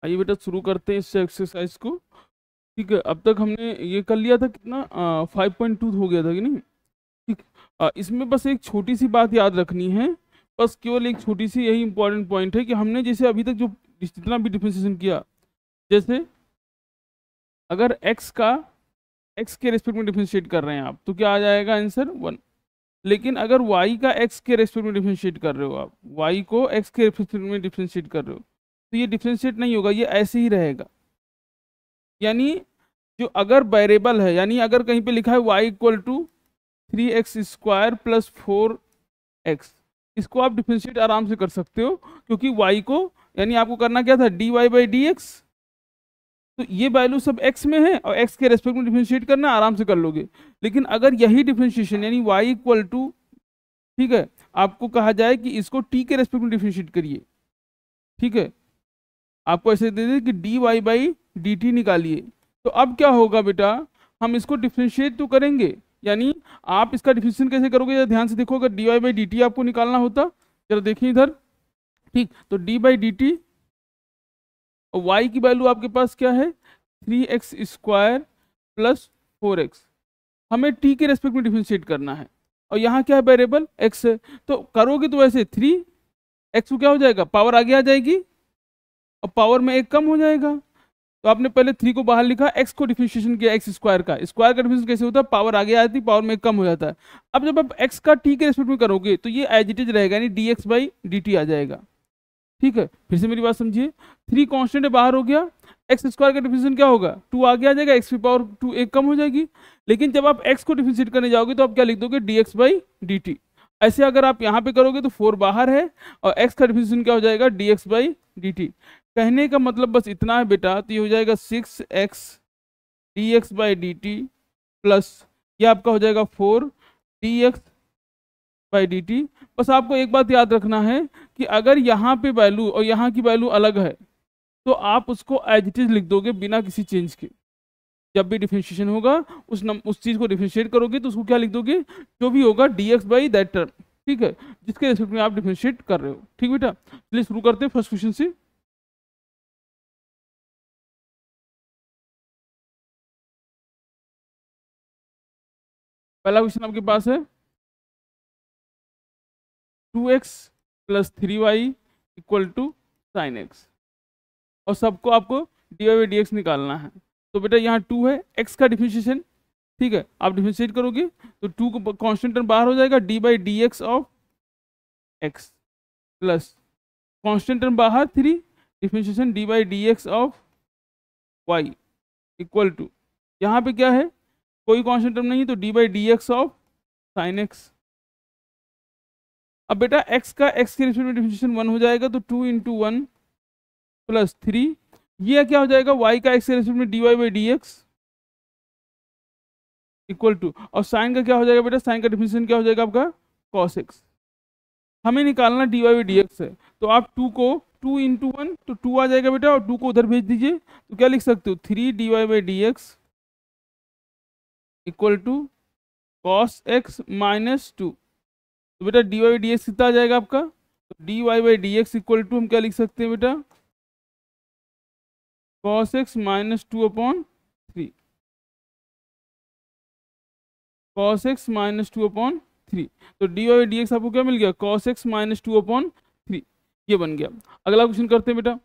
आइए बेटा शुरू करते हैं इस एक्सरसाइज को। ठीक है, अब तक हमने ये कर लिया था कितना 5.2 हो गया था कि नहीं। ठीक। इसमें बस एक छोटी सी बात याद रखनी है, बस केवल एक छोटी सी यही इंपॉर्टेंट पॉइंट है कि हमने जैसे अभी तक जो जितना भी डिफरेंशिएशन किया, जैसे अगर x के रेस्पेक्ट में डिफरेंशिएट कर रहे हैं आप तो क्या आ जाएगा आंसर 1। लेकिन अगर y का x के रेस्पेक्ट में डिफरेंशिएट कर रहे हो, आप y को x के रेस्पेक्ट में डिफरेंशिएट कर रहे हो तो ये डिफरेंशिएट नहीं होगा, ये ऐसे ही रहेगा। यानी जो अगर वेरिएबल है, यानी अगर कहीं पे लिखा है y equal to 3x² plus 4x, इसको आप डिफरेंशिएट आराम से कर सकते हो, क्योंकि y को यानी आपको करना क्या था dy/dx, तो ये वैल्यू सब x में है और x के रेस्पेक्ट में डिफरेंशिएट करना आराम से कर लोगे। लेकिन अगर यही डिफरेंशिएशन यानी y इक्वल टू, ठीक है, आपको कहा जाए कि इसको t के रेस्पेक्ट में डिफरेंशिएट करिए, ठीक है, आपको ऐसे दे दे कि dy/dt निकालिए, तो अब क्या होगा बेटा, हम इसको डिफरेंशिएट तो करेंगे, यानी आप इसका डिफरेंशिएशन कैसे करोगे, जरा ध्यान से देखो। अगर dy/dt आपको निकालना होता, जरा देखिए इधर, ठीक, तो d/dt और y की वैल्यू आपके पास क्या है 3x² प्लस 4x, हमें t के रेस्पेक्ट में डिफरेंशिएट करना है और यहाँ क्या है वेरिएबल x है, तो करोगे तो वैसे 3x को क्या हो जाएगा, पावर आगे आ जाएगी और पावर में एक कम हो जाएगा। तो आपने पहले 3 को बाहर लिखा, x को डिफरेंशिएशन किया x स्क्वायर का, स्क्वायर का डिफरेंशिएशन कैसे होता है, पावर आगे आती है, पावर में एक कम हो जाता है। अब जब आप x का t के रेस्पेक्ट में करोगे तो ये एज इट इज रहेगा, यानी dx/dt आ जाएगा। ठीक है, फिर से मेरी बात समझिए, 3 कांस्टेंट बाहर हो गया, एक्स स्क्वायर का डिफरेंशिएशन क्या होगा 2 आगे आ जाएगा, x की पावर 2 एक कम हो जाएगी। लेकिन जब आप x को डिफरेंशिएट करने जाओगे तो आप क्या लिख दोगे dx/dt। ऐसे अगर आप यहाँ पे करोगे तो 4 बाहर है और x का डिफरेंशिएशन क्या हो जाएगा dx/dt। कहने का मतलब बस इतना है बेटा, तो ये हो जाएगा 6x dx/dt प्लस ये आपका हो जाएगा 4 dx/dt। बस आपको एक बात याद रखना है कि अगर यहाँ पे वैल्यू और यहाँ की वैल्यू अलग है तो आप उसको एज इट इज लिख दोगे बिना किसी चेंज के। जब भी डिफरेंशिएशन होगा उस चीज को डिफरेंशिएट करोगे तो उसको क्या लिख दोगे, जो भी होगा dx/दैट टर्म, ठीक है, जिसके रेस्पेक्ट में आप डिफरेंशिएट कर रहे हो। ठीक बेटा, चलिए शुरू करते हैं फर्स्ट क्वेश्चन से। पहला क्वेश्चन आपके पास है 2x plus 3y equal to sine x, और सबको आपको dy/dx निकालना है। तो बेटा यहाँ 2 है, x का डिफरेंशिएशन, ठीक है, आप डिफरेंशिएट करोगे तो 2 को कांस्टेंट टर्म बाहर हो जाएगा, d/dx of x plus constant term बाहर 3, differentiation d/dx of y equal to, यहाँ पे क्या है कोई कांस्टेंट टर्म नहीं तो d/dx ऑफ साइन एक्स। अब बेटा x का x के रेस्पेक्ट में डिफरेंशिएशन 1 हो जाएगा, तो 2 इंटू 1 प्लस 3, ये क्या हो जाएगा y का x के रेस्पेक्ट में dy/dx इक्वल टू, और साइन का क्या हो जाएगा बेटा, साइन का डिफरेंशिएशन क्या हो जाएगा आपका cos x। हमें निकालना dy/dx है, तो आप 2 को 2 इंटू 1 तो 2 आ जाएगा बेटा, और 2 को उधर भेज दीजिए, तो क्या लिख सकते हो 3 dy/dx equal to cos x minus 2। तो बेटा dy/dx कितना आ जाएगा आपका, तो dy/dx इक्वल टू हम क्या लिख सकते हैं बेटा cos x minus 2/3, cos x minus 2/3। तो dy/dx आपको क्या मिल गया cos x माइनस 2/3, ये बन गया। अगला क्वेश्चन करते हैं बेटा,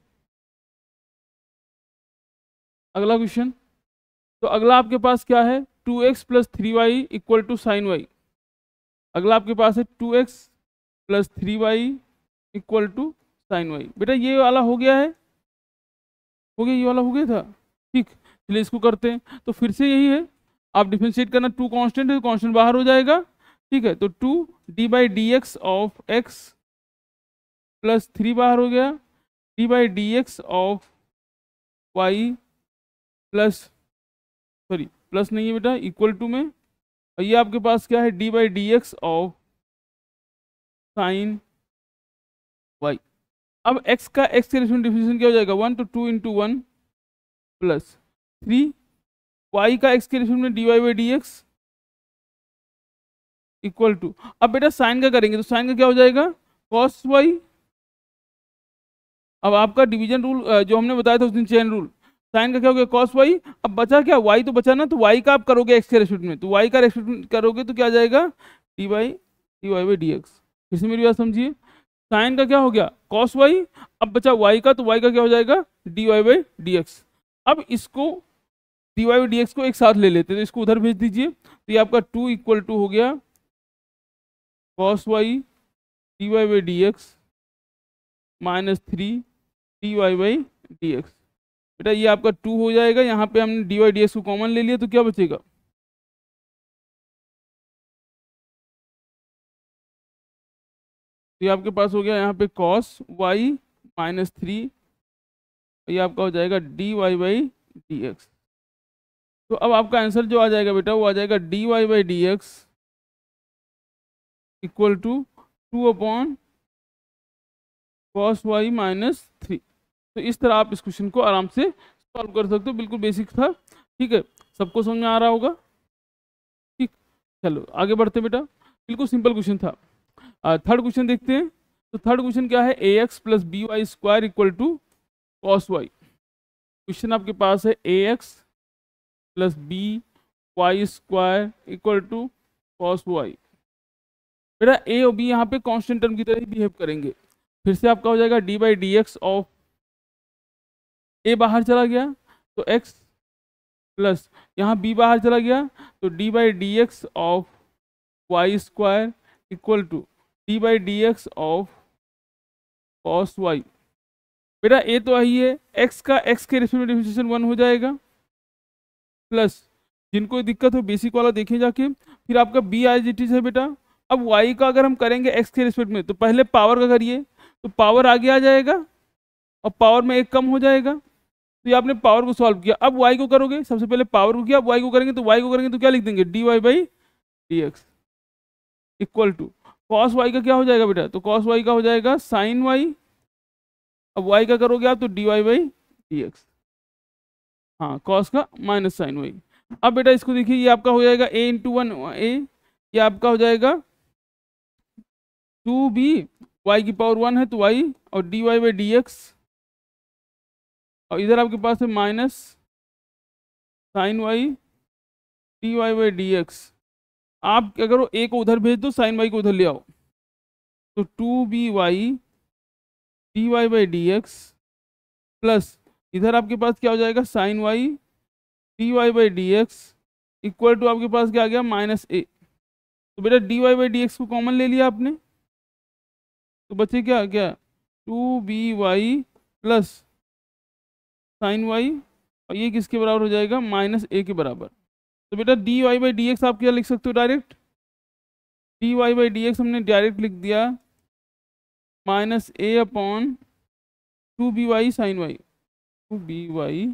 अगला क्वेश्चन, तो अगला आपके पास क्या है 2x plus 3y equal to sine y. अगला आपके पास है 2x plus 3y equal to sine y. बेटा ये वाला हो गया है, हो गया, ये वाला हो गया था, ठीक, चलिए इसको करते हैं। तो फिर से यही है, आप डिफरेंशिएट करना, 2 कांस्टेंट है तो कांस्टेंट बाहर हो जाएगा, ठीक है, तो 2 d/dx ऑफ x प्लस 3 बाहर हो गया, d/dx of y plus, sorry plus नहीं है बेटा, इक्वल टू में, और ये आपके पास क्या है d/dx ऑफ साइन y। अब x का x के रेस्पेक्ट में डिफरेंशिएशन क्या हो जाएगा 1, तो 2 इंटू 1 प्लस 3, y का x के रेस्पेक्ट में dy/dx इक्वल टू, अब बेटा साइन का करेंगे तो साइन का क्या हो जाएगा cos y अब आपका डिवीजन रूल जो हमने बताया था उस दिन, चेन रूल, साइन का क्या हो गया कॉस वाई। अब बचा क्या, वाई तो बचा ना, तो वाई का आप करोगे एक्स के रेस्पेक्ट में, तो वाई का रेस्पेक्ट में करोगे तो क्या आ जाएगा, dy बाई डी एक्स। फिर से मेरी बात समझिए, साइन का क्या हो गया कॉस वाई, अब बचा वाई का, तो वाई का क्या हो जाएगा dy बाई डी एक्स। अब इसको dy बाई डी एक्स को एक साथ ले लेते हैं, तो इसको उधर भेज दीजिए, तो ये आपका 2 इक्वल टू हो गया cos y dy by d x minus 3 dy by d x. बेटा ये आपका 2 हो जाएगा, यहाँ पे हमने dy डी एक्स को कॉमन ले लिया, तो क्या बचेगा, तो ये आपके पास हो गया यहाँ पे कॉस वाई माइनस 3, ये आपका हो जाएगा dy बाई डी एक्स। तो अब आपका आंसर जो आ जाएगा बेटा, वो आ जाएगा dy by d x equal to 2 upon cos y minus 3। तो इस तरह आप इस क्वेश्चन को आराम से सॉल्व कर सकते हो, बिल्कुल बेसिक था। ठीक है, सबको समझ में आ रहा होगा। ठीक, चलो आगे बढ़ते बेटा, बिल्कुल सिंपल क्वेश्चन था। थर्ड क्वेश्चन देखते हैं। तो थर्ड क्वेश्चन क्या है, A x plus B y square equal to cos y. Question आपके पास है A x plus B y square equal to cos y. बेटा ए और बी यहाँ पे कांस्टेंट टर्म की तरह ही बिहेव करेंगे। फिर से आपका हो जाएगा d by d x of A बाहर चला गया तो x प्लस यहाँ b बाहर चला गया तो d by d x of y square equal to d by d x of cos y. बेटा ए तो आई है, x का x के रेस्पेक्ट में डिफरेंशिएशन 1 हो जाएगा, प्लस जिनको दिक्कत हो बेसिक वाला देखे जाके, फिर आपका b आज इट इज है बेटा। अब y का अगर हम करेंगे x के रेस्पेक्ट में, तो पहले पावर का करिए, तो पावर आगे आ जाएगा और पावर में एक कम हो जाएगा, तो ये आपने पावर को सॉल्व किया। अब y को करोगे, सबसे पहले पावर को किया, अब y को करेंगे, तो y को करेंगे तो क्या लिख देंगे dy by d x equal to cos y का क्या हो जाएगा बेटा, तो कॉस वाई का हो जाएगा साइन वाई, अब y का करोगे आप तो dy बाई डी एक्स, हाँ कॉस का माइनस साइन वाई। अब बेटा इसको देखिए, ये आपका हो जाएगा a इंटू 1 a, ये आपका हो जाएगा 2b, y की पावर 1 है तो y, और dy बाई डी एक्स, और इधर आपके पास है minus sine y d y by d x. आप अगर वो ए को उधर भेज दो, साइन वाई को उधर ले आओ, तो 2by d y by d x plus इधर आपके पास क्या हो जाएगा sine y d y by d x equal to आपके पास क्या आ गया माइनस ए। तो बेटा d y by d x को कॉमन ले लिया आपने, तो बचे क्या क्या 2by प्लस साइन वाई, और ये किसके बराबर हो जाएगा माइनस ए के बराबर। तो बेटा d y by d x आप क्या लिख सकते हो direct, d y by d x हमने डायरेक्ट लिख दिया minus A upon 2by sine y, 2by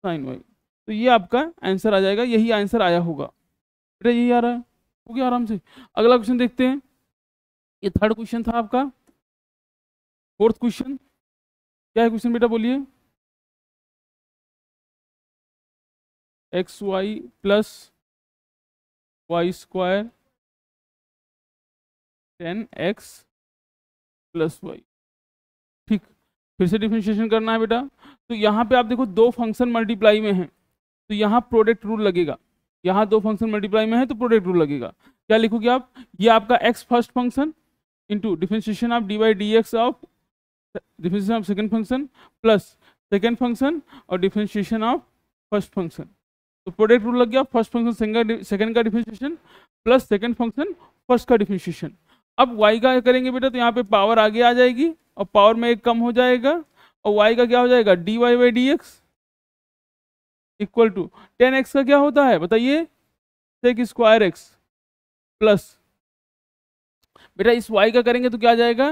sine y. तो ये आपका आंसर आ जाएगा, यही आंसर आया होगा बेटा, यही आ रहा है, हो गया आराम से। अगला क्वेश्चन देखते हैं, ये थर्ड क्वेश्चन था आपका। फोर्थ क्वेश्चन क्या है क्वेश्चन बेटा बोलिए, x y plus y square 10x plus y. ठीक, फिर से डिफरेंशिएशन करना है बेटा। तो यहाँ पे आप देखो दो फंक्शन मल्टीप्लाई में हैं, तो यहाँ प्रोडक्ट रूल लगेगा, यहाँ दो फंक्शन मल्टीप्लाई में है तो प्रोडक्ट रूल लगेगा। क्या लिखोगे आप, ये आपका x first function into differentiation of D by d x of differentiation of second function plus second function और डिफरेंशिएशन ऑफ फर्स्ट फंक्शन। तो प्रोडक्ट रूल लग गया, फर्स्ट फंक्शन सेकंड का differentiation plus second function first का differentiation. अब y का करेंगे बेटा, तो यहाँ पे पावर आगे आ जाएगी और पावर में एक कम हो जाएगा, और y का क्या हो जाएगा dy by d x equal to 10x का क्या होता है बताइए सेक स्क्वायर एक्स प्लस बेटा इस y का करेंगे तो क्या आ जाएगा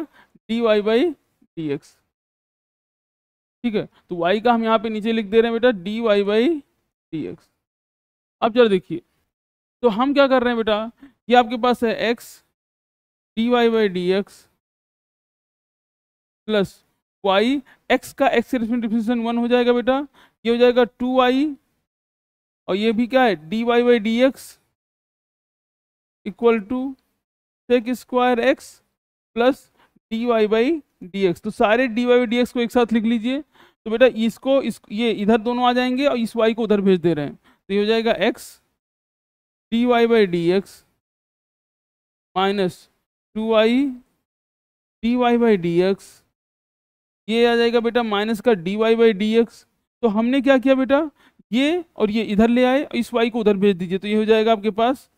dy बाई डी एक्स। ठीक है, तो y का हम यहाँ पे नीचे लिख दे रहे हैं बेटा dy बाई डी एक्स। अब जरा देखिए, तो हम क्या कर रहे हैं बेटा, ये आपके पास है x dy by d x plus y, x का x के रिस्पेक्ट डिफरेंशिएशन 1 हो जाएगा बेटा, ये हो जाएगा 2y, और ये भी क्या है dy by d x equal to sec square x plus dy by dx, तो सारे dy बाई dx को एक साथ लिख लीजिए। तो बेटा ये इधर दोनों आ जाएंगे और इस y को उधर भेज दे रहे हैं, तो ये हो जाएगा x dy by dx minus 2y dy by dx, ये आ जाएगा बेटा माइनस का dy बाई dx। तो हमने क्या किया बेटा, ये और ये इधर ले आए, इस y को उधर भेज दीजिए, तो ये हो जाएगा आपके पास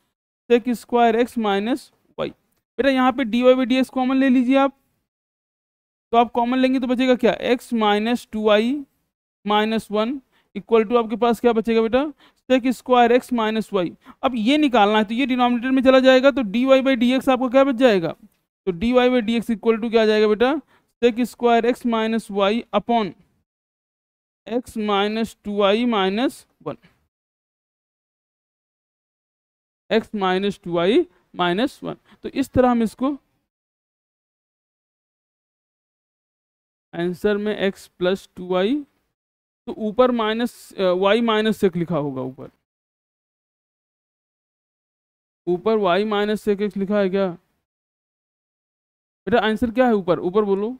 sec square x minus y. बेटा यहाँ पे dy बाई dx कॉमन ले लीजिए आप, तो आप कॉमन लेंगे तो बचेगा क्या, x minus 2y minus 1 equal to आपके पास क्या बचेगा बेटा, sec square x minus y. अब ये निकालना है तो ये डिनोमिनेटर में चला जाएगा, तो dy बाई dx आपको क्या बच जाएगा, तो dy by dx equal to क्या आ जाएगा बेटा, sec square x minus y upon x minus 2y minus 1, x minus 2y minus 1। तो इस तरह हम इसको आंसर में x प्लस 2y, तो ऊपर माइनस y माइनस सेक लिखा होगा, ऊपर y माइनस सेक x लिखा है क्या बेटा, आंसर क्या है ऊपर, ऊपर बोलो।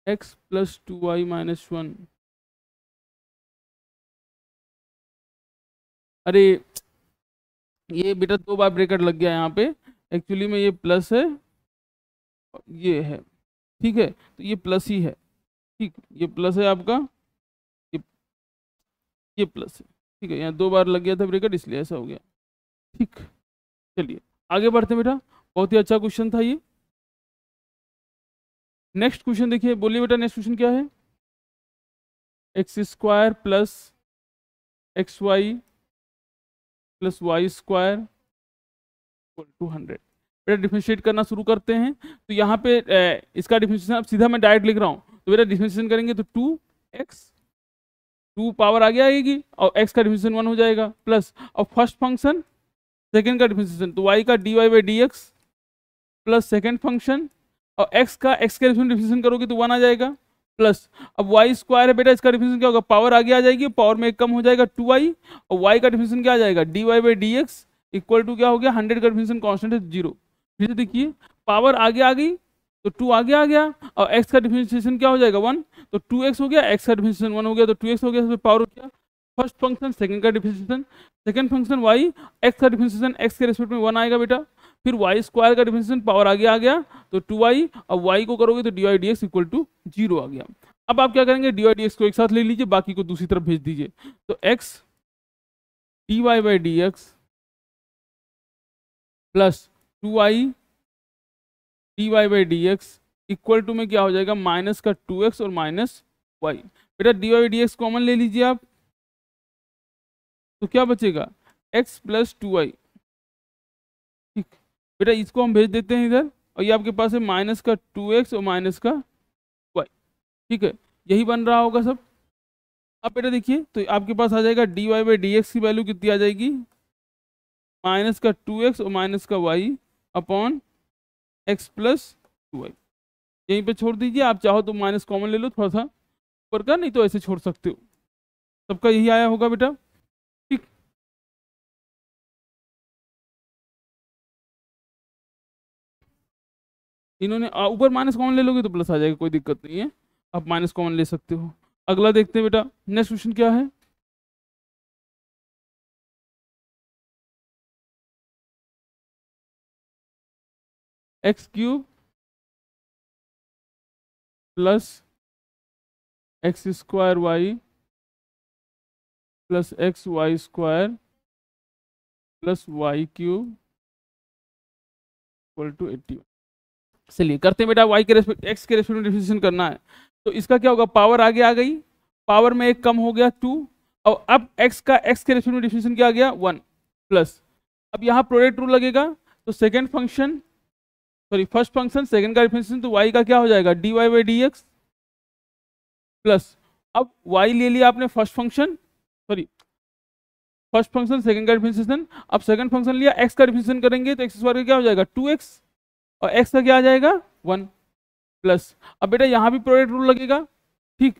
x प्लस 2y माइनस 1, अरे ये बेटा 2 बार ब्रैकेट लग गया यहाँ पे, एक्चुअली में ये प्लस है ये है, ठीक है, तो ये प्लस ही है, ठीक, ये प्लस है आपका, ये ये प्लस है, ठीक है, यहाँ 2 बार लग गया था ब्रैकेट इसलिए ऐसा हो गया, ठीक। चलिए आगे बढ़ते बेटा, बहुत ही अच्छा क्वेश्चन था ये। नेक्स्ट क्वेश्चन देखिए, बोलिए बेटा नेक्स्ट क्वेश्चन क्या है, x square plus x y plus y square equal to 100। बेटा डिफरेंशिएट करना शुरू करते हैं, तो यहाँ पे इसका डिफरेंशिएशन अब सीधा मैं डायरेक्ट लिख रहा हूँ, तो बेटा डिफरेंशिएशन करेंगे तो 2x, 2 पावर आगे आएगी और x का डिफरेंशिएशन 1 हो जाएगा, प्लस और फर्स्ट फंक्शन सेकंड का डिफरेंशिएशन, तो y का dy by dx plus second function और x का डिफरेंशिएशन करोगे तो 1 आ जाएगा, प्लस अब y स्क्वायर है बेटा, इसका डिफरेंशिएशन क्या होगा, पावर आगे आ जाएगी, पावर में एक कम हो जाएगा 2y, और y का डिफरेंशिएशन क्या आ जाएगा, dy by dx equal to क्या हो गया, 100 का डिफरेंशिएशन कांस्टेंट है 0। फिर से देखिए पावर आगे आ गई तो 2 आगे आ गया, और x का डिफरेंशिएशन क्या हो जाएगा 1, तो 2x हो गया, x का डिफरेंशिएशन 1 हो गया तो 2x हो गया, इसमें पावर हो गया फर्स्ट फंक्शन सेकंड का differentiation, second function y, x का डिफरेंशिएशन x के रिस्पेक्ट में 1 आएगा बेटा, फिर y स्क्वायर का डिफरेंशिएशन पावर आगे आ गया तो 2y, अब y को करोगे तो dy dx इक्वल टू 0 आ गया। अब आप क्या करेंगे, dy dx को एक साथ ले लीजिए, बाकी को दूसरी तरफ भेज दीजिए, तो x dy by dx plus 2y dy by dx equal to में क्या हो जाएगा, माइनस का 2x और माइनस y। बेटा dy बाई dx कॉमन ले लीजिए आप, तो क्या बचेगा, x प्लस 2y, ठीक। बेटा इसको हम भेज देते हैं इधर, और ये आपके पास है माइनस का 2x और माइनस का y, ठीक है, यही बन रहा होगा सब। अब बेटा देखिए तो आपके पास आ जाएगा dy बाई dx की वैल्यू कितनी आ जाएगी, माइनस का 2x और माइनस का y upon x plus 2y। यहीं पे छोड़ दीजिए, आप चाहो तो माइनस कॉमन ले लो थोड़ा सा ऊपर का, नहीं तो ऐसे छोड़ सकते हो, सबका यही आया होगा बेटा, ठीक। इन्होंने ऊपर माइनस कॉमन ले लोगे तो प्लस आ जाएगा, कोई दिक्कत नहीं है, आप माइनस कॉमन ले सकते हो। अगला देखते हैं बेटा, नेक्स्ट क्वेश्चन क्या है, x cube plus x square y plus x y square plus y cube equal to 81। चलिए करते हैं बेटा, y के रेस्पेक्ट एक्स के रेस्पेक्ट में डिफरेंशिएशन करना है, तो इसका क्या होगा, पावर आगे आ गई, पावर में एक कम हो गया 2, और अब x का x के रेस्पेक्ट में डिफरेंशिएशन क्या आ गया 1, प्लस अब यहाँ प्रोडक्ट रूल लगेगा, तो second function sorry first function second का डिफरेंशिएशन, तो y का क्या हो जाएगा dy बाई dx प्लस अब y ले लिया आपने फर्स्ट फंक्शन सेकंड का डिफरेंशिएशन, अब सेकंड फंक्शन लिया x का डिफरेंशिएशन करेंगे तो x स्क्वायर का क्या हो जाएगा 2x और x का क्या आ जाएगा 1, प्लस अब बेटा यहाँ भी प्रोडक्ट रूल लगेगा, ठीक,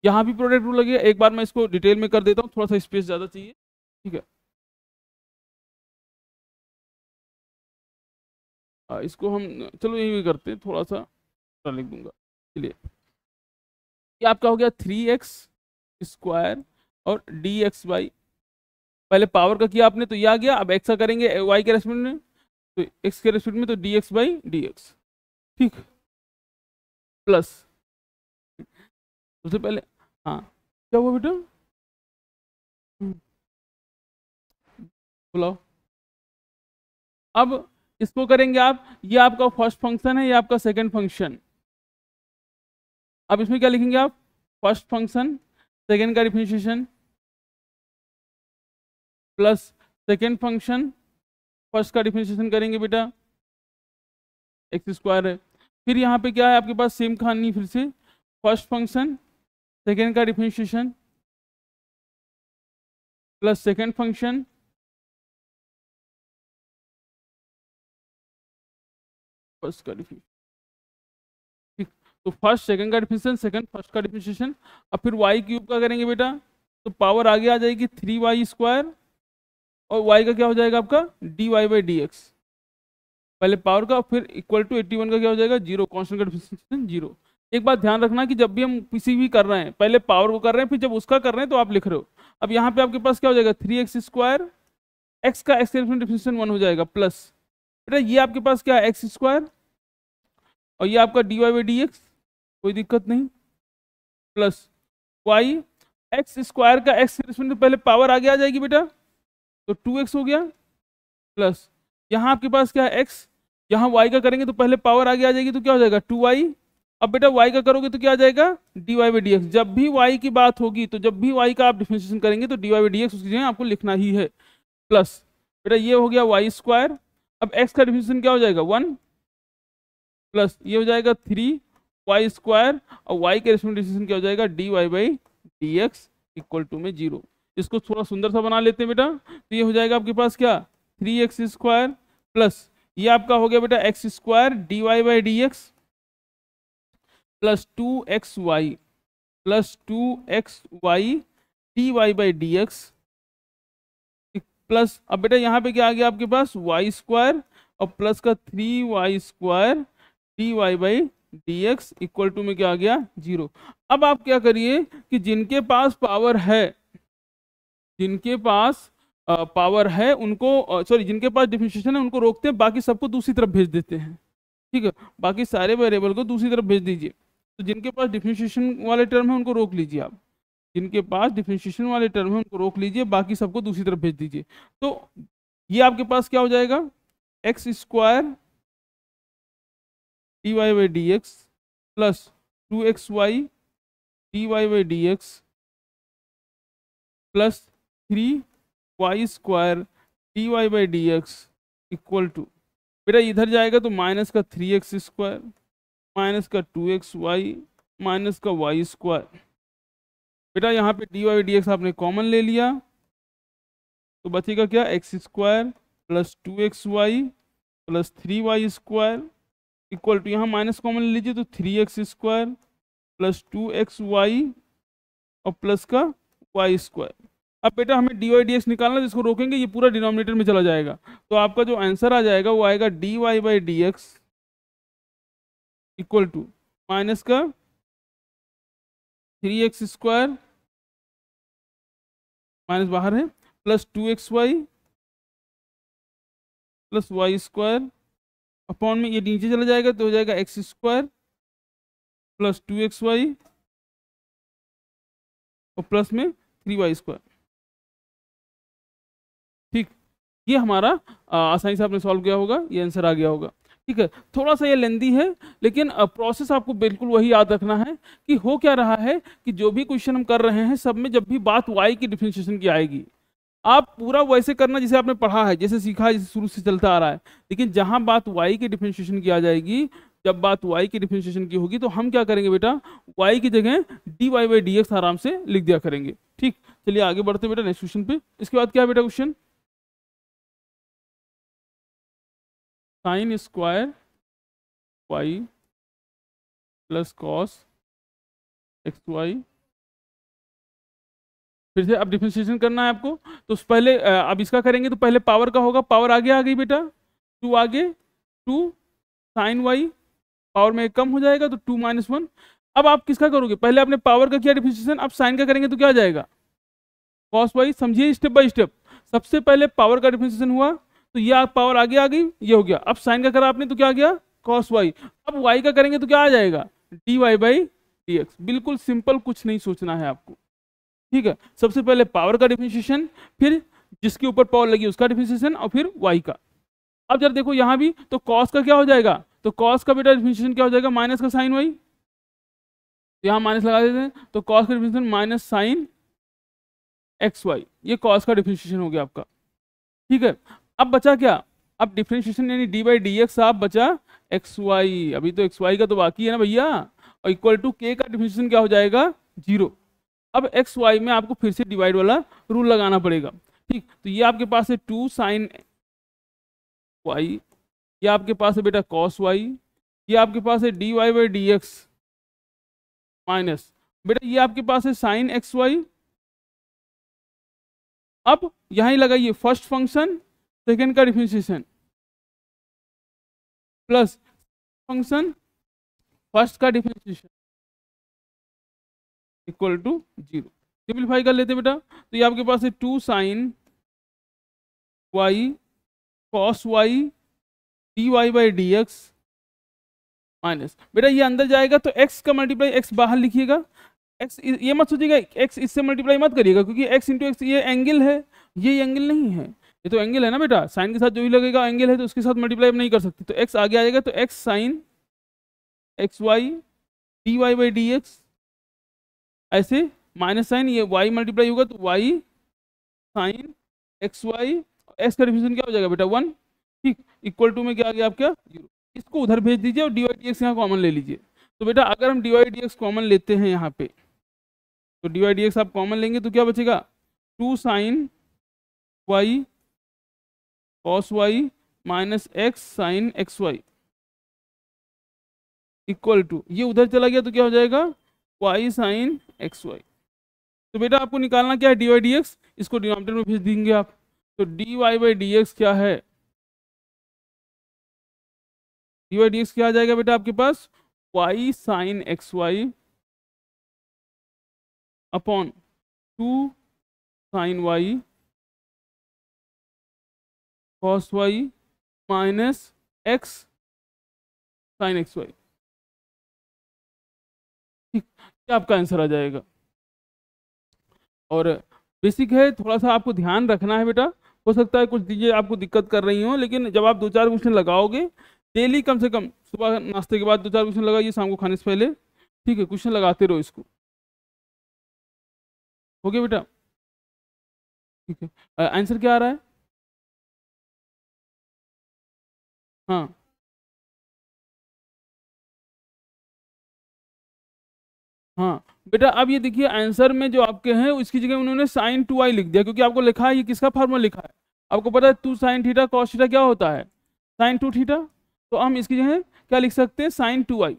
यहाँ भी प्रोडक्ट रूल लगेगा, एक बार मैं इसको डिटेल में कर देता हूँ, थोड़ा सा स्पेस ज़्यादा चाहिए, ठीक है। इसको हम चलो यही भी करते हैं, थोड़ा सा लिख दूंगा। चलिए, ये आपका हो गया 3x² और dx/, पहले पावर का किया आपने तो ये आ गया, अब x का करेंगे y के रेस्पेक्ट में, तो x के रेस्पेक्ट में तो dx/dx, ठीक, प्लस सबसे पहले, हाँ क्या हुआ बेटा, बुलाओ। अब इसको करेंगे आप, ये आपका फर्स्ट फंक्शन है, ये आपका सेकंड फंक्शन। अब इसमें क्या लिखेंगे आप, फर्स्ट फंक्शन सेकंड का differentiation plus second function first का डिफरेंशिएशन करेंगे बेटा, x² है। फिर यहाँ पे क्या है आपके पास, सेम कहानी फिर से, फर्स्ट फंक्शन सेकंड का differentiation plus second function first का डिफरेंशिएशन, ठीक। तो फर्स्ट सेकंड का डिफरेंशिएशन, सेकंड फर्स्ट का डिफरेंशिएशन। अब फिर y³ का करेंगे बेटा, तो पावर आगे आ जाएगी 3y², और y का क्या हो जाएगा आपका dy/dx, पहले पावर का, फिर इक्वल टू 81 का क्या हो जाएगा 0, कांस्टेंट का डिफरेंशिएशन 0। एक बात ध्यान रखना कि जब भी हम किसी भी कर रहे हैं, पहले पावर को कर रहे हैं, फिर जब उसका कर रहे हैं तो आप लिख रहे हो। अब यहाँ पे आपके पास क्या हो जाएगा 3x², x का x के डिफरेंशिएशन 1 हो जाएगा, प्लस बेटा ये आपके पास क्या है x², और ये आपका dy/dx, कोई दिक्कत नहीं, प्लस y, x² का x के रिस्पेक्ट में पहले पावर आगे आ जाएगी बेटा, तो 2x हो गया, प्लस यहाँ आपके पास क्या है x, यहाँ y का करेंगे तो पहले पावर आगे आ जाएगी, तो क्या हो जाएगा 2y। अब बेटा y का करोगे तो क्या आ जाएगा dy/dx, जब भी y की बात होगी, तो जब भी y का आप डिफरेंशिएशन करेंगे तो dy/dx उसकी जगह आपको लिखना ही है, प्लस बेटा ये हो गया y²। अब x का डिफरेंशिएशन क्या हो जाएगा 1, प्लस ये हो जाएगा 3y², और y के डिफरेंशिएशन क्या हो जाएगा dy/dx इक्वल टू में 0। इसको थोड़ा सुंदर सा बना लेते हैं बेटा, तो ये हो जाएगा आपके पास क्या 3x² प्लस ये आपका हो गया बेटा x² dy/dx plus 2xy plus 2xy dy/dx plus, अब बेटा यहाँ पे क्या आ गया आपके पास y² और प्लस का 3y² dy/dx इक्वल टू में क्या आ गया 0। अब आप क्या करिए कि जिनके पास पावर है, जिनके पास पावर है उनको, सॉरी जिनके पास डिफरेंशिएशन है उनको रोकते हैं, बाकी सबको दूसरी तरफ भेज देते हैं, ठीक है, बाकी सारे वेरिएबल को दूसरी तरफ भेज दीजिए। तो जिनके पास डिफरेंशिएशन वाले टर्म है उनको रोक लीजिए आप, जिनके पास डिफरेंशिएशन वाले टर्म है उनको रोक लीजिए, बाकी सबको दूसरी तरफ भेज दीजिए। तो ये आपके पास क्या हो जाएगा x² dy/dx plus 2xy dy/dx plus 3y² dy/dx equal to, बेटा इधर जाएगा तो माइनस का 3x² माइनस का 2xy माइनस का y²। बेटा यहाँ पे dy/dx आपने कॉमन ले लिया, तो बचेगा क्या x² plus 2xy plus 3y² equal to, यहाँ माइनस कॉमन ले लीजिए तो 3x² प्लस 2xy और प्लस का y²। अब बेटा हमें dy/dx निकालना, जिसको रोकेंगे ये पूरा डिनोमिनेटर में चला जाएगा, तो आपका जो आंसर आ जाएगा वो आएगा dy/dx इक्वल टू माइनस का 3x² माइनस बाहर है plus 2xy plus y² upon में ये नीचे चला जाएगा तो हो जाएगा x² प्लस 2xy और प्लस में 3y²। ठीक, ये हमारा आसानी से आपने सॉल्व किया होगा, ये आंसर आ गया होगा। ठीक है, थोड़ा सा ये लेंदी है, लेकिन प्रोसेस आपको बिल्कुल वही याद रखना है कि हो क्या रहा है कि जो भी क्वेश्चन हम कर रहे हैं सब में जब भी बात y की डिफरेंशिएशन की आएगी, आप पूरा वैसे करना जैसे आपने पढ़ा है, जैसे सीखा है, जैसे शुरू से चलता आ रहा है। लेकिन जहां बात y की डिफरेंशिएशन की आ जाएगी, जब बात y की डिफरेंशिएशन की होगी, तो हम क्या करेंगे बेटा, y की जगह dy/dx आराम से लिख दिया करेंगे। ठीक, चलिए आगे बढ़ते बेटा नेक्स्ट क्वेश्चन पे। इसके बाद क्या है बेटा question, sin² y plus cos xy, फिर से अब डिफरेंशिएशन करना है आपको, तो पहले अब इसका करेंगे तो पहले पावर का होगा, पावर आगे आ गई बेटा 2 आगे 2 साइन वाई, पावर में एक कम हो जाएगा तो 2 - 1। अब आप किसका करोगे, पहले आपने पावर का किया डिफरेंशिएशन, अब साइन का करेंगे तो क्या आ जाएगा, कॉस वाई। समझिए स्टेप बाय स्टेप। सबसे पहले पावर का डिफरेंशिएशन हुआ तो ये पावर आगे आ गई, ये हो गया। अब साइन का करा आपने तो क्या आ गया, कॉस वाई। अब वाई का करेंगे तो क्या आ जाएगा, d y by d x. बिल्कुल सिंपल, कुछ नहीं सोचना है आपको, ठीक है। सबसे पहले पावर का डिफरेंशिएशन, फिर जिसके ऊपर पावर लगी उसका डिफरेंशिएशन, और फिर वाई का। अब जरा देखो यहाँ भी तो कॉस का क्या हो जाएगा, तो कॉस का बेटा डिफरेंशिएशन क्या हो जाएगा, माइनस का साइन वाई। यहाँ माइनस लगा देते हैं तो कॉस का differentiation minus sine x y, ये कॉस का डिफरेंशिएशन हो गया आपका, ठीक है। अब बचा क्या, अब डिफरेंशिएशन यानी डी बाई डी एक्स, आप बचा एक्स वाई। अभी तो एक्स वाई का तो बाकी है ना भैया, और इक्वल टू के का डिफरेंशिएशन क्या हो जाएगा, 0। अब एक्स वाई में आपको फिर से डिवाइड वाला रूल लगाना पड़ेगा, ठीक। तो ये आपके पास है 2 साइन वाई, ये आपके पास है बेटा कॉस वाई, ये आपके पास है d y by d x minus बेटा ये आपके पास है साइन एक्स वाई। अब यहां ही लगाइए फर्स्ट फंक्शन सेकेंड का डिफरेंशिएशन प्लस फंक्शन फर्स्ट का डिफरेंशिएशन इक्वल टू 0। सिंप्लीफाई कर लेते बेटा, तो ये आपके पास है 2 sine y cos y d y by d x minus बेटा ये अंदर जाएगा तो x का मल्टीप्लाई x बाहर लिखिएगा। x ये मत सोचिएगा x इससे मल्टीप्लाई मत करिएगा, क्योंकि x इंटू एक्स ये एंगल है, ये एंगल नहीं है, ये तो एंगल है ना बेटा। साइन के साथ जो ही लगेगा एंगल है तो उसके साथ मल्टीप्लाई नहीं कर सकते, तो x आगे आ जाएगा, तो x sine x y d y by d x, ऐसे माइनस साइन ये y मल्टीप्लाई होगा तो y sine x y, x का डिफरेंशिएशन क्या हो जाएगा बेटा 1, ठीक। इक्वल टू में क्या आ गया आपका 0। इसको उधर भेज दीजिए और डी वाई डी एक्स यहाँ कॉमन ले लीजिए। तो बेटा अगर हम d y d x common लेते हैं यहाँ पे, तो डी वाई डी एक्स आप कॉमन लेंगे तो क्या बचेगा, 2 sine y cos y minus x sine x y equal to, ये उधर चला गया तो क्या हो जाएगा, वाई साइन एक्स वाई। तो बेटा आपको निकालना क्या है, डी वाई डी एक्स, इसको डिनोमिनेटर में भेज देंगे आप। तो d y by d x क्या है, डी वाई डी एक्स क्या आ जाएगा बेटा आपके पास, y sine x y upon 2 sine y cos y minus x sine x y, ठीक। ये आपका आंसर आ जाएगा। और बेसिक है, थोड़ा सा आपको ध्यान रखना है बेटा। हो सकता है कुछ चीज़ें आपको दिक्कत कर रही हो, लेकिन जब आप 2-4 क्वेश्चन लगाओगे डेली, कम से कम सुबह नाश्ते के बाद 2-4 क्वेश्चन लगाइए, शाम को खाने से पहले, ठीक है। क्वेश्चन लगाते रहो इसको, हो गया बेटा, ठीक है। आंसर क्या आ रहा है, हाँ हाँ बेटा। अब ये देखिए आंसर में जो आपके हैं उसकी जगह उन्होंने साइन 2i लिख दिया, क्योंकि आपको लिखा है, ये किसका फार्मूला लिखा है, आपको पता है 2 साइन थीटा कॉस थीटा क्या होता है, साइन 2 थीटा। तो हम इसकी जगह क्या लिख सकते हैं, साइन 2i।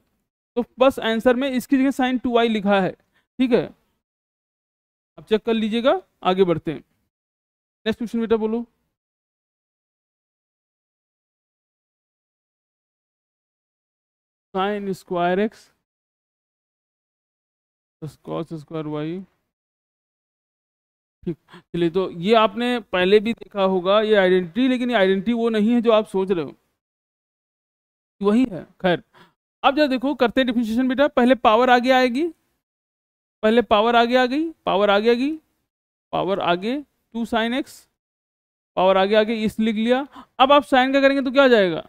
तो बस आंसर में इसकी जगह साइन 2i लिखा है, ठीक है। अब चेक कर लीजिएगा, आगे बढ़ते हैं। नेक्स्ट क्वेश्चन बेटा बोलो। Sine square x cos square y, ठीक। चलिए, तो ये आपने पहले भी देखा होगा ये आइडेंटिटी, लेकिन ये आइडेंटिटी वो नहीं है जो आप सोच रहे हो, वही है। खैर, अब जब देखो करते हैं डिफरेंशिएशन बेटा। पहले पावर आगे आएगी, पहले पावर आगे आ गई, पावर आगे आ गई, पावर आगे 2 साइन एक्स, पावर आगे आगे इस लिख लिया। अब आप साइन का करेंगे तो क्या आ जाएगा,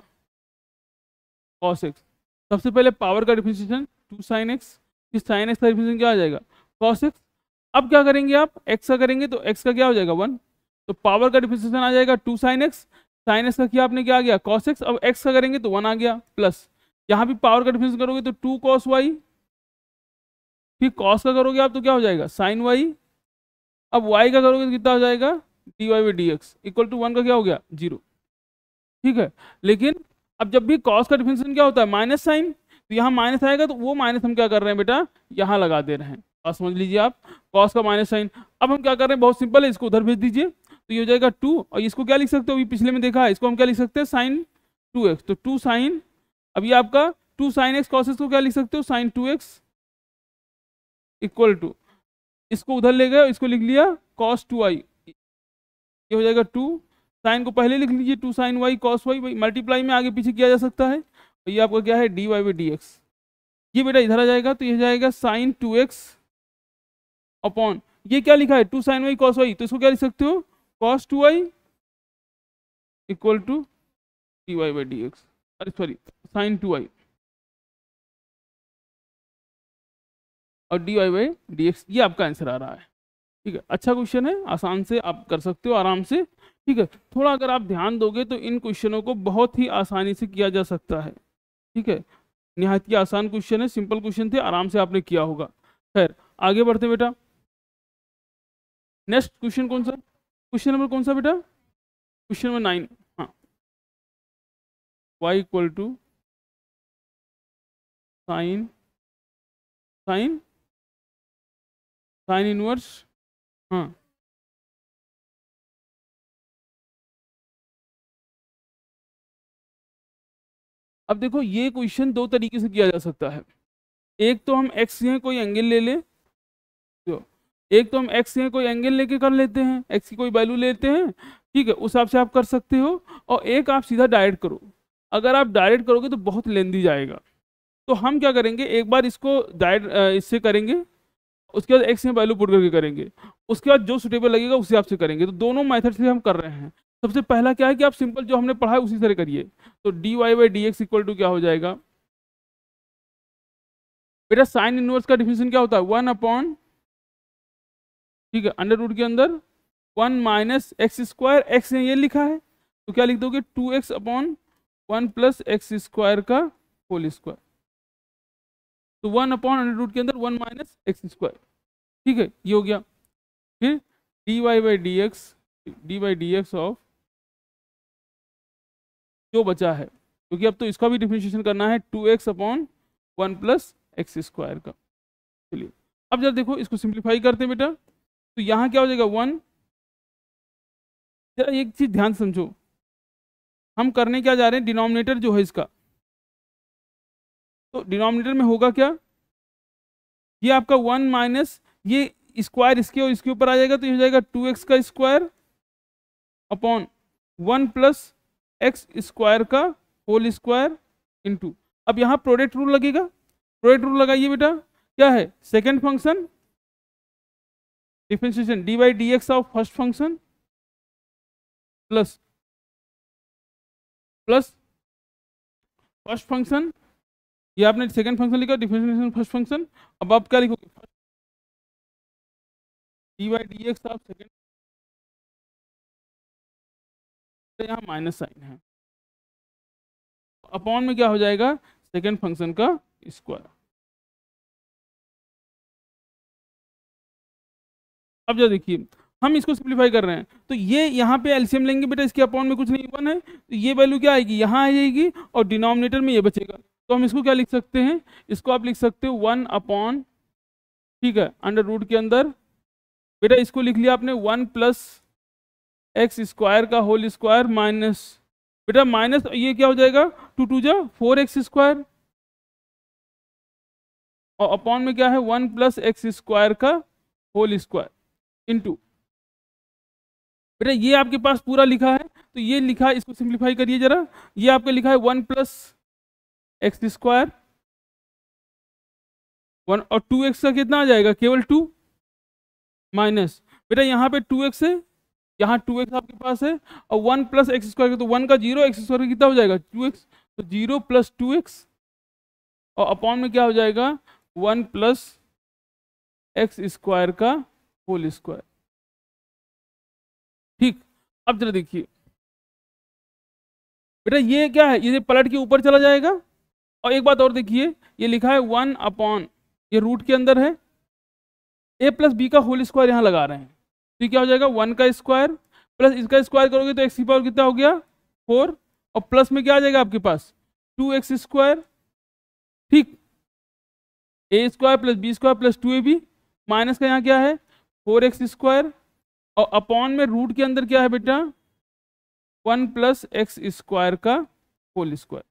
कॉस एक्स। सबसे पहले पावर का डिफरेंशिएशन 2 साइन एक्स, इस साइन एक्स का डिफरेंशिएशन क्या आ जाएगा, कॉस एक्स। अब क्या करेंगे आप, एक्स का करेंगे तो एक्स का क्या हो जाएगा 1, तो पावर का डिफरेंशिएशन आ जाएगा 2 साइन एक्स, साइन एक्स का किया आपने क्या आ गया, कॉस एक्स। अब एक्स का करेंगे तो 1 आ गया, प्लस यहाँ भी पावर का डिफरेंशिएशन करोगे तो 2 कॉस वाई, फिर कॉस का करोगे आप तो क्या हो जाएगा, साइन वाई। अब वाई का करोगे तो कितना हो जाएगा, d y by d x equal to 1 का क्या हो गया 0, ठीक है। लेकिन अब जब भी कॉस का डिफरेंशिएशन क्या होता है, माइनस साइन, तो यहाँ माइनस आएगा तो वो माइनस हम क्या कर रहे हैं बेटा, यहाँ लगा दे रहे हैं। और समझ लीजिए आप, कॉस का माइनस साइन। अब हम क्या कर रहे हैं, बहुत सिंपल है, इसको उधर भेज दीजिए तो ये हो जाएगा 2, और इसको क्या लिख सकते हो, अभी पिछले में देखा है, इसको हम क्या लिख सकते हैं, साइन 2x। तो 2 साइन अब ये आपका 2 sin x cos x को क्या लिख सकते हो, sin 2x इक्वल टू, इसको उधर ले गए, इसको लिख लिया cos 2i, ये हो जाएगा 2, साइन को पहले लिख लीजिए 2 sin y cos y, multiply में आगे पीछे किया जा सकता है, तो ये आपका क्या है dy बाई डी एक्स, ये बेटा इधर आ जाएगा तो ये जाएगा sin 2x अपॉन, ये क्या लिखा है 2 sin y cos y, तो इसको क्या लिख सकते हो cos 2i equal to dy by d x, अरे सॉरी sin 2i और dy बाई डी एक्स, ये आपका आंसर आ रहा है। ठीक है, अच्छा क्वेश्चन है, आसान से आप कर सकते हो आराम से। ठीक है, थोड़ा अगर आप ध्यान दोगे तो इन क्वेश्चनों को बहुत ही आसानी से किया जा सकता है। ठीक है, निहायत ही आसान क्वेश्चन है, सिंपल क्वेश्चन थे, आराम से आपने किया होगा। खैर आगे बढ़ते बेटा, नेक्स्ट क्वेश्चन कौन सा, क्वेश्चन नंबर कौन सा बेटा, क्वेश्चन नंबर 9। हाँ, y equal to sine sine sine inverse, हाँ अब देखो ये क्वेश्चन दो तरीके से किया जा सकता है। एक तो हम x है कोई एंगल ले ले, तो एक तो हम x है कोई एंगल लेके कर लेते हैं, x की कोई वैल्यू लेते हैं, ठीक है, उस हिसाब से आप कर सकते हो। और एक आप सीधा डायरेक्ट करो, अगर आप डायरेक्ट करोगे तो बहुत लेंदी जाएगा, तो हम क्या करेंगे एक बार इसको डायरेक्ट इससे करेंगे, उसके बाद x में वैल्यू पुट करके करेंगे, उसके बाद जो सुटेबल लगेगा उस हिसाब से करेंगे। तो दोनों मेथड से हम कर रहे हैं। सबसे पहला क्या है कि आप सिंपल जो हमने पढ़ा है उसी तरह करिए, तो dy by d x equal to क्या हो जाएगा बेटा, साइन इनवर्स का डिफिनेशन क्या होता है 1 अपॉन, ठीक है, अंडर रूट के अंदर 1 माइनस एक्स स्क्वायर, एक्स ने ये लिखा है तो क्या लिख दोगे 2x upon 1 plus x square का होल स्क्वायर, तो 1 अपॉन अंडर रूट के अंदर 1 माइनस एक्स स्क्वायर। ठीक है, ये हो गया। फिर dy by d x of, जो बचा है क्योंकि अब तो इसका भी डिफरेंशिएशन करना है 2x upon 1 plus x square का। चलिए अब जरा देखो इसको सिंप्लीफाई करते हैं बेटा, तो यहाँ क्या हो जाएगा 1, जरा एक चीज ध्यान समझो, हम करने क्या जा रहे हैं, डिनोमिनेटर जो है इसका, तो डिनोमिनेटर में होगा क्या, ये आपका 1 माइनस ये स्क्वायर इसके और इसके ऊपर आ जाएगा, तो ये हो जाएगा 2x का square upon 1 plus x square का होल स्क्वायर इनटू, अब यहाँ प्रोडक्ट रूल लगेगा, प्रोडक्ट रूल लगाइए बेटा, क्या है second function differentiation D by d x of first function plus plus first function, ये आपने सेकंड फंक्शन लिखा डिफरेंशिएशन फर्स्ट फंक्शन, अब आप क्या लिखोगे D by d x of second, यहाँ माइनस साइन है, अपॉन में क्या हो जाएगा सेकंड फंक्शन का स्क्वायर। अब जो देखिए हम इसको सिंप्लीफाई कर रहे हैं, तो ये यहाँ पे एलसीएम लेंगे बेटा, इसके अपॉन में कुछ नहीं 1 है, तो ये वैल्यू क्या आएगी यहाँ आ जाएगी और डिनोमिनेटर में ये बचेगा, तो हम इसको क्या लिख सकते हैं, इसको आप लिख सकते हो 1 अपॉन, ठीक है, अंडर रूट के अंदर बेटा इसको लिख लिया आपने 1 प्लस एक्स स्क्वायर का होल स्क्वायर माइनस, बेटा माइनस ये क्या हो जाएगा 2 2 जा 4x स्क्वायर, और अपॉन में क्या है 1 प्लस एक्स स्क्वायर का होल स्क्वायर इनटू, बेटा ये आपके पास पूरा लिखा है, तो ये लिखा है, इसको सिंप्लीफाई करिए जरा, ये आपका लिखा है 1 प्लस एक्स स्क्वायर 1 और 2x का कितना आ जाएगा केवल 2 माइनस, बेटा यहाँ पे 2x है, यहाँ 2x आपके पास है, और 1 प्लस एक्स स्क्वायर, तो 1 का 0 एक्स स्क्वायर का कितना हो जाएगा 2x, तो 0 प्लस 2x और अपॉन में क्या हो जाएगा 1 प्लस एक्स स्क्वायर का होल स्क्वायर। ठीक, अब जरा देखिए बेटा ये क्या है, ये पलट के ऊपर चला जाएगा, और एक बात और देखिए ये लिखा है 1 अपॉन, ये रूट के अंदर है, a प्लस बी का होल स्क्वायर यहाँ लगा रहे हैं, तो क्या हो जाएगा 1 का स्क्वायर प्लस इसका स्क्वायर करोगे तो x की पावर कितना हो गया 4, और प्लस में क्या आ जाएगा आपके पास 2x स्क्वायर, ठीक, a square plus b square plus 2ab, minus का यहाँ क्या है 4x स्क्वायर, और अपॉन में रूट के अंदर क्या है बेटा 1 प्लस एक्स स्क्वायर का होल स्क्वायर।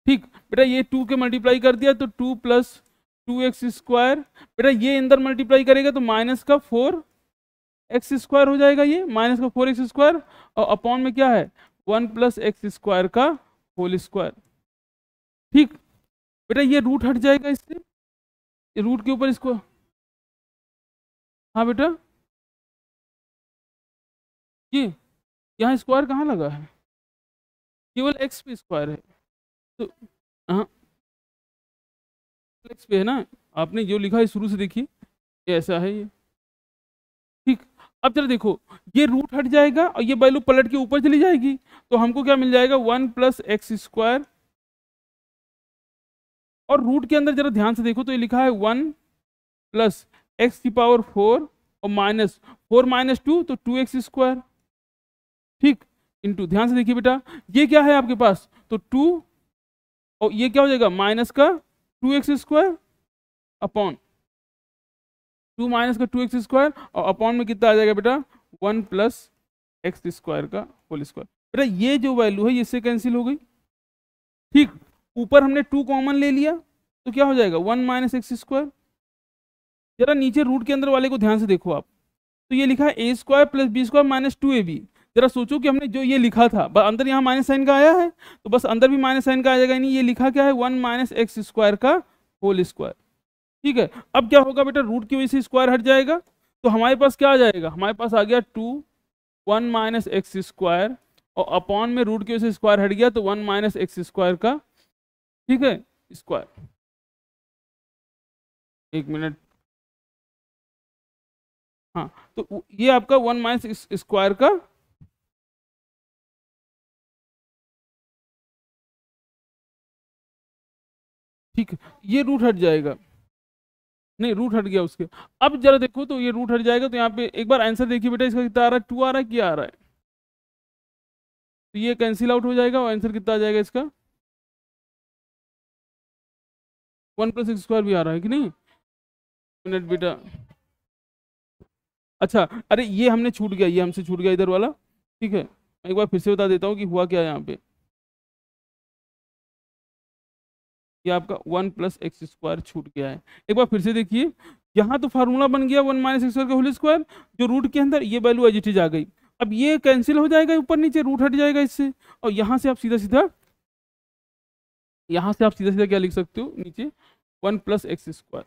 ठीक बेटा, ये 2 के मल्टीप्लाई कर दिया तो 2 प्लस 2x²। बेटा ये अंदर मल्टीप्लाई करेगा तो माइनस का 4x² हो जाएगा, ये माइनस का 4x², और अपॉन में क्या है 1 प्लस x² का होल स्क्वायर। ठीक बेटा, ये रूट हट जाएगा इससे, ये रूट के ऊपर इसको, हाँ बेटा ये यहाँ स्क्वायर कहाँ लगा है, केवल x पे स्क्वायर है, तो हाँ x पे है ना, आपने जो लिखा है शुरू से देखिए, ये ऐसा है ये। ठीक, अब जरा देखो, ये रूट हट जाएगा और ये वैल्यू पलट के ऊपर चली जाएगी, तो हमको क्या मिल जाएगा 1 प्लस x², और रूट के अंदर जरा ध्यान से देखो तो ये लिखा है 1 प्लस x⁴ और माइनस 4 माइनस 2 तो 2x²। ठीक, इंटू, ध्यान से देखिए बेटा, ये क्या है आपके पास, तो 2, और ये क्या हो जाएगा माइनस का 2x² अपॉन 2 माइनस का 2x², और अपॉन में कितना आ जाएगा बेटा 1 प्लस x² का होल स्क्वायर। बेटा ये जो वैल्यू है ये इससे कैंसिल हो गई। ठीक, ऊपर हमने 2 कॉमन ले लिया तो क्या हो जाएगा 1 माइनस x²। जरा नीचे रूट के अंदर वाले को ध्यान से देखो आप, तो ये लिखा है a² plus b² minus 2ab। जरा सोचो कि हमने जो ये लिखा था, अंदर यहाँ माइनस साइन का आया है तो बस अंदर भी माइनस साइन का आ जाएगा, नहीं ये लिखा क्या है 1 माइनस x² का होल स्क्वायर। ठीक है, अब क्या होगा बेटा, रूट की वजह से स्क्वायर हट जाएगा, तो हमारे पास क्या आ जाएगा, हमारे पास आ गया 2 1 माइनस x², और अपॉन में रूट की वजह से स्क्वायर हट गया तो 1 माइनस x² का, ठीक है, स्क्वायर। एक मिनट, हाँ तो ये आपका 1 माइनस स्क्वायर का, ठीक है, ये रूट हट जाएगा, नहीं रूट हट गया उसके। अब जरा देखो तो ये रूट हट जाएगा, तो यहाँ पे एक बार आंसर देखिए बेटा, इसका कितना आ रहा है 2 आ रहा है, क्या आ रहा है, तो ये कैंसिल आउट हो जाएगा और आंसर कितना आ जाएगा इसका 1 प्लस x² भी आ रहा है कि नहीं। मिनट बेटा, अच्छा अरे ये हमने छूट गया, ये हमसे छूट गया इधर वाला। ठीक है, मैं एक बार फिर से बता देता हूँ कि हुआ क्या है यहाँ पे, ये आपका 1 प्लस x² छूट गया है। एक बार फिर से देखिए, यहाँ तो फार्मूला बन गया 1 माइनस x² का होल स्क्वायर, जो रूट के अंदर ये वैल्यू एज इट इज आ गई। अब ये कैंसिल हो जाएगा, ऊपर नीचे रूट हट जाएगा इससे, और यहाँ से आप सीधा सीधा, यहाँ से आप सीधा सीधा क्या लिख सकते हो नीचे 1 प्लस x²,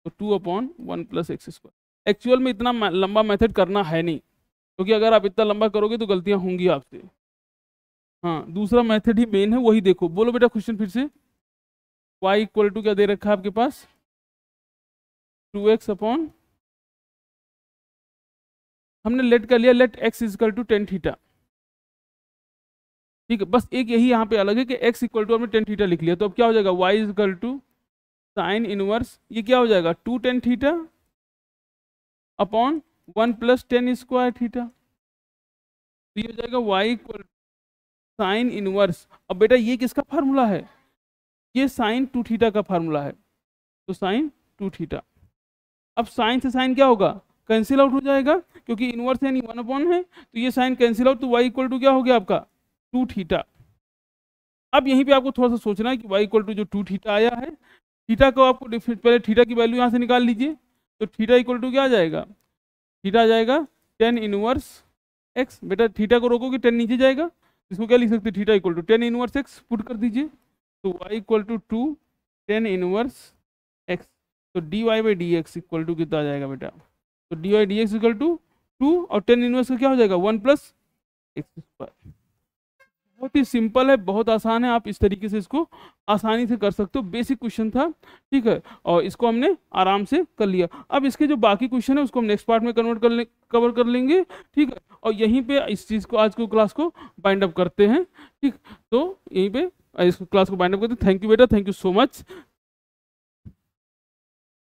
तो 2 अपॉन 1 प्लस x²। एक्चुअल में इतना लंबा मेथड करना है नहीं, क्योंकि अगर आप इतना लंबा करोगे तो गलतियां होंगी आपसे। हाँ, दूसरा मेथड ही मेन है, वही देखो। बोलो बेटा क्वेश्चन फिर से, y इक्वल टू क्या दे रखा है आपके पास 2x अपॉन, हमने लेट कर लिया, let x equal to tan theta. ठीक है, बस एक यही यहाँ पे अलग है कि x इक्वल टू हमने tan थीटा लिख लिया, तो अब क्या हो जाएगा y equal to sine inverse, ये क्या हो जाएगा 2 tan theta upon 1 plus tan square theta, तो ये हो जाएगा y इक्वल साइन इनवर्स। अब बेटा ये किसका फार्मूला है, ये साइन 2 थीटा का फार्मूला है, तो साइन 2 थीटा। अब साइन से साइन क्या होगा, कैंसिल आउट हो जाएगा, क्योंकि इनवर्स यानी 1 अपॉन है, तो ये साइन कैंसिल आउट, तो y इक्वल टू क्या हो गया आपका 2 थीटा। अब यहीं पे आपको थोड़ा सा सोचना है कि y इक्वल टू जो 2 थीटा आया है, थीटा को आपको पहले थीटा की वैल्यू यहाँ से निकाल लीजिए, तो थीटा इक्वल टू क्या आ जाएगा, थीटा आ जाएगा tan इनवर्स x। बेटा थीटा को रोकोगे tan नीचे जाएगा, इसको क्या लिख सकते हैं, theta equal to tan inverse x put कर दीजिए, तो y equal to 2 tan inverse x, तो dy by d x equal to कितना आ जाएगा बेटा, तो dy by d x equal to 2, और tan इनवर्स का क्या हो जाएगा 1 प्लस x²। बहुत ही सिंपल है, बहुत आसान है, आप इस तरीके से इसको आसानी से कर सकते हो। बेसिक क्वेश्चन था, ठीक है, और इसको हमने आराम से कर लिया। अब इसके जो बाकी क्वेश्चन है उसको हम नेक्स्ट पार्ट में कवर कर लेंगे, ठीक है, और यहीं पे इस चीज़ को, आज को क्लास को बाइंड अप करते हैं। ठीक, तो यहीं पे इस क्लास को बाइंड अप करते हैं। थैंक यू बेटा, थैंक यू सो मच।